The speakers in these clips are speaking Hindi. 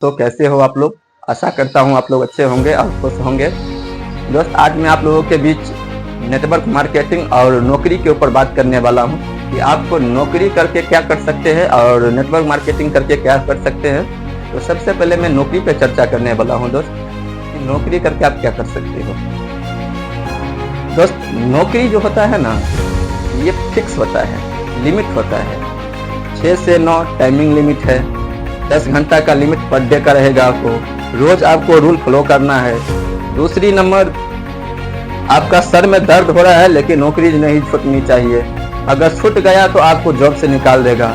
तो कैसे हो आप लोग। आशा करता हूँ आप लोग अच्छे होंगे और खुश होंगे। दोस्त आज मैं आप लोगों के बीच नेटवर्क मार्केटिंग और नौकरी के ऊपर बात करने वाला हूँ कि आपको नौकरी करके क्या कर सकते हैं और नेटवर्क मार्केटिंग करके क्या कर सकते हैं। तो सबसे पहले मैं नौकरी पे चर्चा करने वाला हूँ दोस्त कि नौकरी करके आप क्या कर सकते हो। दोस्त नौकरी जो होता है ना ये फिक्स होता है, लिमिट होता है। 6 से 9 टाइमिंग लिमिट है। 10 घंटा का लिमिट पर डे का रहेगा। आपको रोज आपको रूल फॉलो करना है। दूसरी नंबर आपका सर में दर्द हो रहा है लेकिन नौकरी नहीं छूटनी चाहिए। अगर छूट गया तो आपको जॉब से निकाल देगा।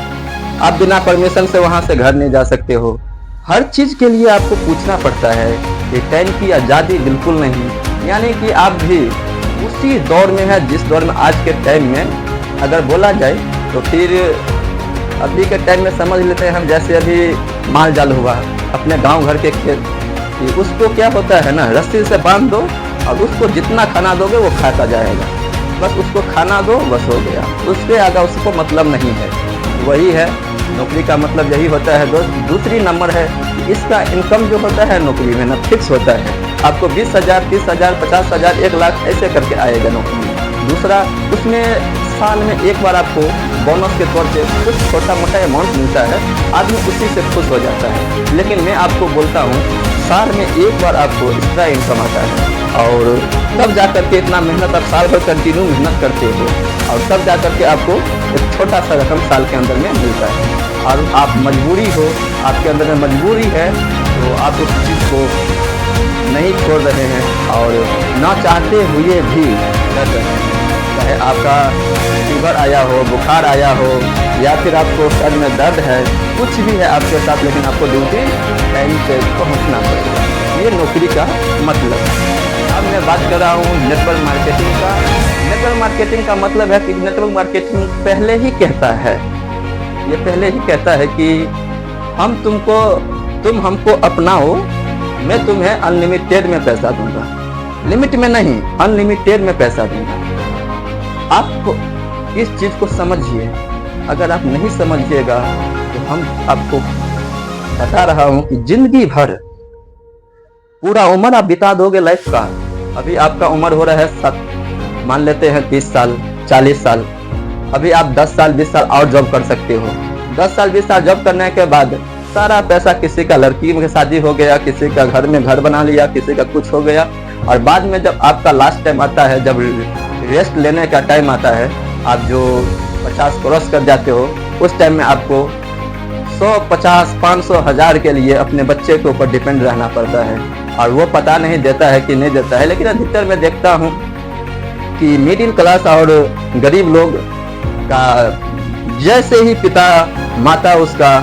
आप बिना परमिशन से वहां से घर नहीं जा सकते हो। हर चीज के लिए आपको पूछना पड़ता है कि टाइम की आज़ादी बिल्कुल नहीं। यानी कि आप भी उसी दौर में है जिस दौर में आज के टाइम में अगर बोला जाए तो फिर अभी के टाइम में समझ लेते हैं हम। जैसे अभी माल जाल हुआ अपने गांव घर के खेत कि उसको क्या होता है ना, रस्सी से बांध दो और उसको जितना खाना दोगे वो खाता जाएगा। बस उसको खाना दो, बस हो गया। उसके आगे उसको मतलब नहीं है। वही है नौकरी का मतलब, यही होता है दोस्त। दूसरी नंबर है इसका इनकम जो होता है नौकरी में ना फिक्स होता है। आपको 20,000, 30,000, 50,000, 1 लाख ऐसे करके आएगा नौकरी। दूसरा उसमें साल में एक बार आपको बोनस के तौर पे कुछ छोटा मोटा अमाउंट मिलता है। आदमी उसी से खुश हो जाता है। लेकिन मैं आपको बोलता हूँ साल में एक बार आपको एक्स्ट्रा इनकम आता है और तब जाकर के इतना मेहनत आप साल भर कंटिन्यू मेहनत करते हो और तब जाकर के आपको एक छोटा सा रकम साल के अंदर में मिलता है। और आप मजबूरी हो, आपके अंदर में मजबूरी है तो आप उस चीज़ को नहीं छोड़ रहे हैं और ना चाहते हुए भी कर रहे हैं। चाहे आपका फीवर आया हो, बुखार आया हो या फिर आपको सर में दर्द है, कुछ भी है आपके साथ, लेकिन आपको ड्यूटी टाइम पे पहुंचना पड़ेगा। ये नौकरी का मतलब है। अब मैं बात कर रहा हूँ नेटवर्क मार्केटिंग का। नेटवर्क मार्केटिंग का मतलब है कि नेटवर्क मार्केटिंग पहले ही कहता है, ये पहले ही कहता है कि तुम हमको अपनाओ, मैं तुम्हें अनलिमिटेड में पैसा दूंगा। लिमिट में नहीं, अनलिमिटेड में पैसा दूंगा। आपको इस चीज को समझिए। अगर आप नहीं समझिएगा तो हम आपको बता रहा हूं कि जिंदगी भर पूरा उम्र आप बिता दोगे लाइफ का। अभी आपका उम्र हो रहा है मान लेते हैं 30 साल, 40 साल। अभी आप 10 साल 20 साल और जॉब कर सकते हो। 10 साल 20 साल जॉब करने के बाद सारा पैसा किसी का लड़की में शादी हो गया, किसी का घर में घर बना लिया, किसी का कुछ हो गया। और बाद में जब आपका लास्ट टाइम आता है, जब रेस्ट लेने का टाइम आता है, आप जो 50 क्रॉस कर जाते हो, उस टाइम में आपको 100, 50, 500, 1000 के लिए अपने बच्चे के ऊपर डिपेंड रहना पड़ता है। और वो पता नहीं देता है कि नहीं देता है। लेकिन अधिकतर मैं देखता हूँ कि मिडिल क्लास और गरीब लोग का जैसे ही पिता माता उसका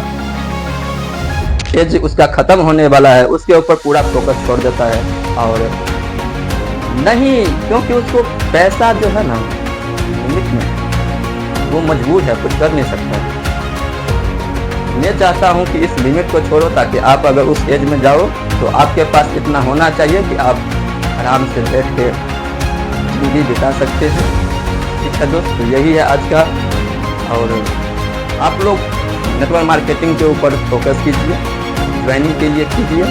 एज उसका खत्म होने वाला है, उसके ऊपर पूरा फोकस छोड़ देता है। और नहीं, क्योंकि उसको पैसा जो है ना लिमिट में, वो मजबूर है, कुछ कर नहीं सकता है। मैं चाहता हूं कि इस लिमिट को छोड़ो ताकि आप अगर उस एज में जाओ तो आपके पास इतना होना चाहिए कि आप आराम से बैठ के जिंदगी बिता सकते हैं। ठीक है दोस्त, तो यही है आज का। और आप लोग नेटवर्क मार्केटिंग के ऊपर फोकस कीजिए, ज्वाइनिंग के लिए कीजिए।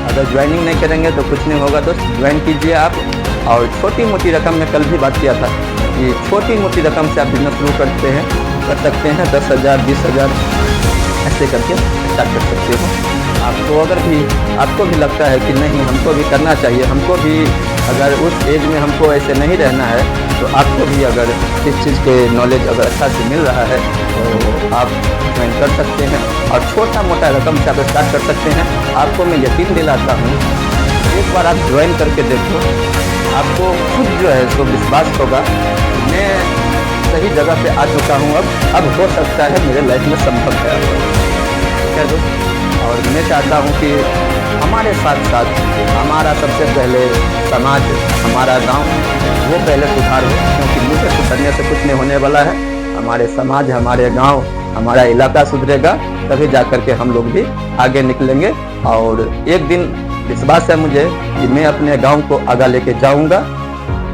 अगर ज्वाइनिंग नहीं करेंगे तो कुछ नहीं होगा दोस्त, ज्वाइन कीजिए आप। और छोटी मोटी रकम में कल भी बात किया था कि छोटी मोटी रकम से आप बिजनेस शुरू कर सकते हैं। 10,000, 20,000 ऐसे करके स्टार्ट कर सकते हो। आपको भी लगता है कि नहीं हमको भी करना चाहिए, हमको भी अगर उस एज में हमको ऐसे नहीं रहना है, तो आपको भी अगर इस चीज़ के नॉलेज अगर अच्छा से मिल रहा है तो आप ज्वाइन कर सकते हैं। और छोटा मोटा रकम से आप स्टार्ट कर सकते हैं। आपको मैं यकीन दिलाता हूँ, एक बार आप ज्वाइन करके देखो, आपको खुद जो है उसको विश्वास होगा मैं सही जगह पे आ चुका हूँ। अब हो सकता है मेरे लाइफ में संभव है। ठीक है दोस्त, और मैं चाहता हूँ कि हमारे साथ साथ हमारा सबसे पहले समाज, हमारा गांव, वो पहले सुधार हो। क्योंकि मुझे सुधरने से कुछ नहीं होने वाला है। हमारे समाज, हमारे गांव, हमारा इलाका सुधरेगा तभी जाकर के हम लोग भी आगे निकलेंगे। और एक दिन विश्वास है मुझे कि मैं अपने गांव को आगे लेके जाऊंगा।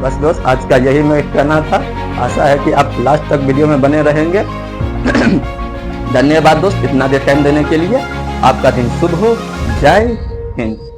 बस दोस्त, आज का यही मैं कहना था। आशा है कि आप लास्ट तक वीडियो में बने रहेंगे। धन्यवाद दोस्त इतना देर टाइम देने के लिए। आपका दिन शुभ हो। जय हिंद।